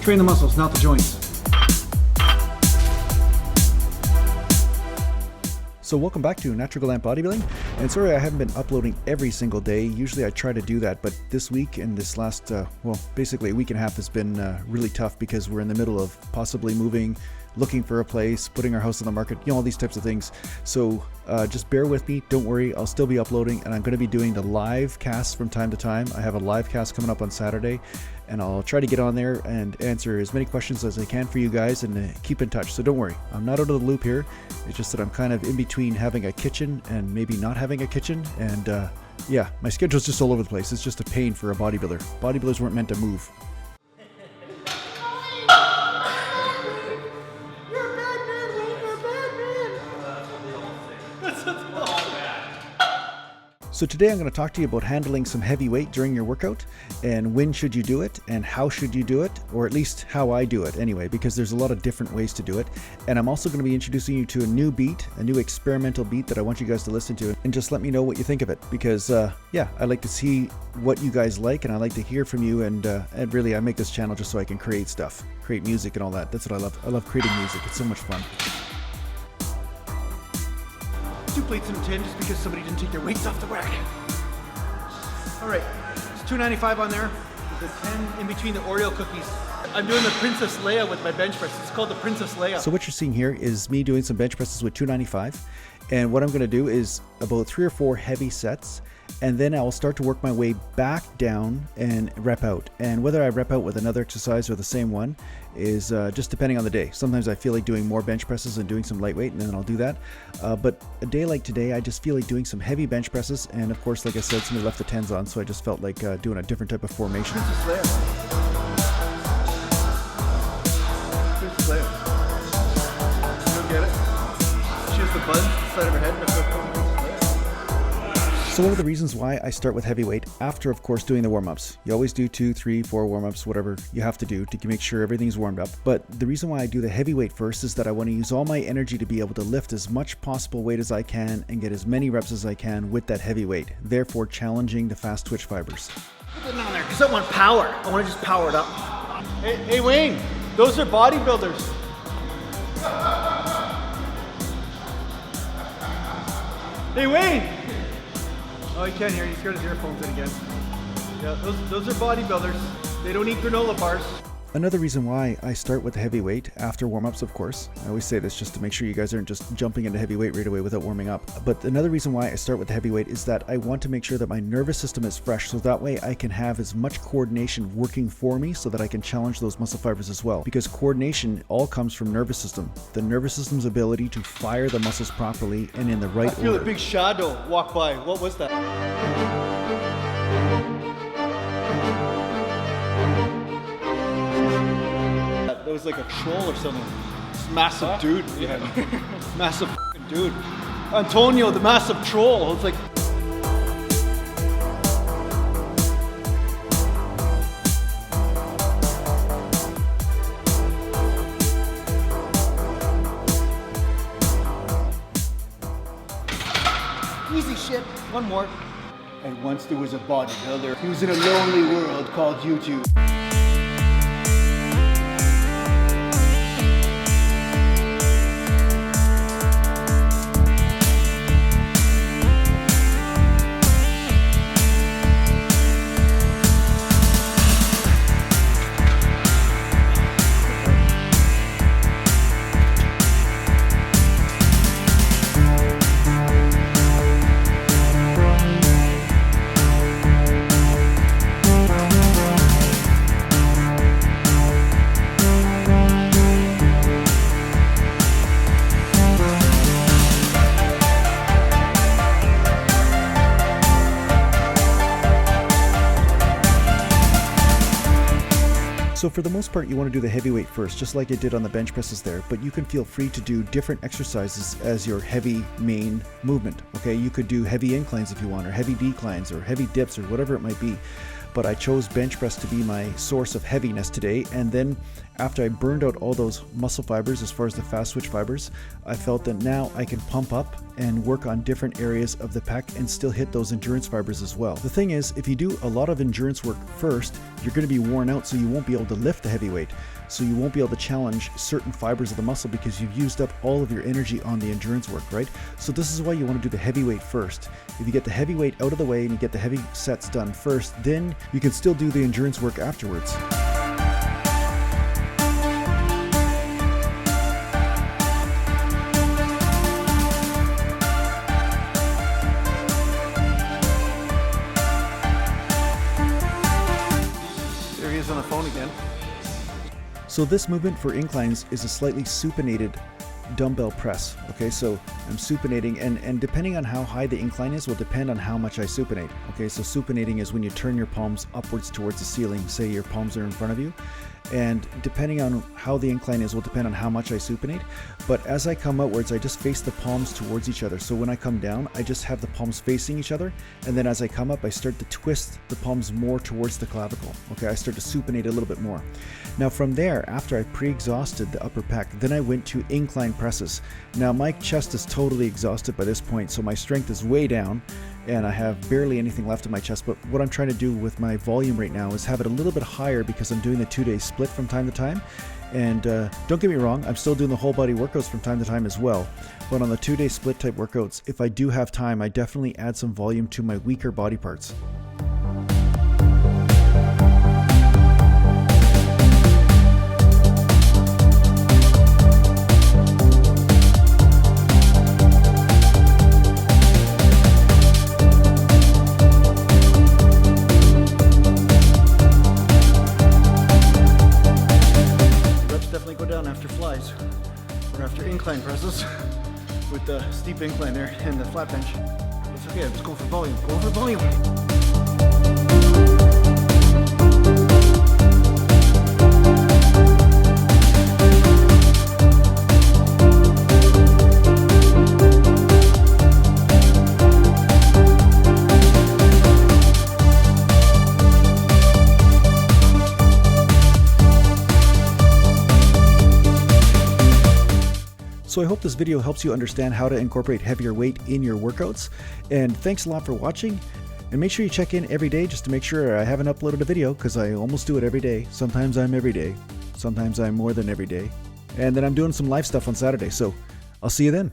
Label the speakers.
Speaker 1: train the muscles, not the joints.
Speaker 2: So welcome back to Natural Gallant Bodybuilding, and sorry I haven't been uploading every single day. Usually I try to do that, but this week and this last, well, basically a week and a half has been really tough because we're in the middle of possibly moving, looking for a place, putting our house on the market, you know, all these types of things. So just bear with me, don't worry, I'll still be uploading, and I'm going to be doing the live casts from time to time. I have a live cast coming up on Saturday, and I'll try to get on there and answer as many questions as I can for you guys and keep in touch. So don't worry, I'm not out of the loop here. It's just that I'm kind of in between having a kitchen and maybe not having a kitchen, and yeah, my schedule's just all over the place. It's just a pain for a bodybuilder. Bodybuilders weren't meant to move. So today I'm going to talk to you about handling some heavy weight during your workout, and when should you do it, and how should you do it, or at least how I do it anyway, because there's a lot of different ways to do it. And I'm also going to be introducing you to a new beat, a new experimental beat that I want you guys to listen to, and just let me know what you think of it, because yeah, I like to see what you guys like, and I like to hear from you, and really I make this channel just so I can create stuff, create music and all that. That's what I love. I love creating music. It's so much fun.
Speaker 1: 2 plates and 10 just because somebody didn't take their weights off the rack. All right, it's 295 on there. The 10 in between the Oreo cookies. I'm doing the Princess Leia with my bench press. It's called the Princess Leia.
Speaker 2: So what you're seeing here is me doing some bench presses with 295. And what I'm going to do is about 3 or 4 heavy sets, and then I will start to work my way back down and rep out. And whether I rep out with another exercise or the same one is just depending on the day. Sometimes I feel like doing more bench presses and doing some lightweight, and then I'll do that. But a day like today, I just feel like doing some heavy bench presses. And of course, like I said, somebody left the 10s on, so I just felt like doing a different type of formation.
Speaker 1: Princess Leia. Princess Leia. You don't get it? She has the buzz inside of her head. That's what Princess Leia.
Speaker 2: So one of the reasons why I start with heavyweight after, of course, doing the warm-ups. You always do 2, 3, 4 warm-ups, whatever you have to do to make sure everything's warmed up. But the reason why I do the heavyweight first is that I want to use all my energy to be able to lift as much possible weight as I can and get as many reps as I can with that heavy weight, therefore challenging the fast twitch fibers.
Speaker 1: Put that on there because I want power. I want to just power it up. Hey Wayne, those are bodybuilders. Hey Wayne! Oh, he can't hear you. He's got his earphones in again. Yeah, those are bodybuilders. They don't eat granola bars.
Speaker 2: Another reason why I start with the heavy weight after warm-ups, of course. I always say this just to make sure you guys aren't just jumping into heavy weight right away without warming up. But another reason why I start with the heavy weight is that I want to make sure that my nervous system is fresh, so that way I can have as much coordination working for me so that I can challenge those muscle fibers as well. Because coordination all comes from nervous system. The nervous system's ability to fire the muscles properly and in the right order.
Speaker 1: I feel a big shadow walk by. What was that? That was like a troll or something. This massive dude. Yeah. Massive dude. Antonio, the massive troll. It's like. Easy shit. One more. And once there was a bodybuilder. He was in a lonely world called YouTube.
Speaker 2: So for the most part, you want to do the heavyweight first, just like I did on the bench presses there, but you can feel free to do different exercises as your heavy main movement. Okay, you could do heavy inclines if you want, or heavy declines, or heavy dips, or whatever it might be. But I chose bench press to be my source of heaviness today, and then after I burned out all those muscle fibers as far as the fast twitch fibers, I felt that now I can pump up and work on different areas of the pec and still hit those endurance fibers as well. The thing is, if you do a lot of endurance work first, you're going to be worn out, so you won't be able to lift the heavy weight. So you won't be able to challenge certain fibers of the muscle because you've used up all of your energy on the endurance work, right? So this is why you want to do the heavy weight first. If you get the heavy weight out of the way and you get the heavy sets done first, then you can still do the endurance work afterwards.
Speaker 1: There he is on the phone again.
Speaker 2: So this movement for inclines is a slightly supinated dumbbell press. Okay, so I'm supinating, and depending on how high the incline is will depend on how much I supinate. Okay, so supinating is when you turn your palms upwards towards the ceiling, say your palms are in front of you, and depending on how the incline is will depend on how much I supinate. But as I come outwards, I just face the palms towards each other. So when I come down, I just have the palms facing each other, and then as I come up, I start to twist the palms more towards the clavicle. Okay, I start to supinate a little bit more. Now from there, after I pre-exhausted the upper pec, then I went to incline presses. Now my chest is totally exhausted by this point, so my strength is way down and I have barely anything left in my chest. But what I'm trying to do with my volume right now is have it a little bit higher because I'm doing the 2-day split from time to time. And don't get me wrong, I'm still doing the whole body workouts from time to time as well. But on the 2-day split type workouts, if I do have time, I definitely add some volume to my weaker body parts.
Speaker 1: Incline presses with the steep incline there and the flat bench. It's okay, I'm just going for volume. Go for volume.
Speaker 2: So I hope this video helps you understand how to incorporate heavier weight in your workouts. And thanks a lot for watching. And make sure you check in every day just to make sure I haven't uploaded a video, because I almost do it every day. Sometimes I'm every day. Sometimes I'm more than every day. And then I'm doing some live stuff on Saturday. So I'll see you then.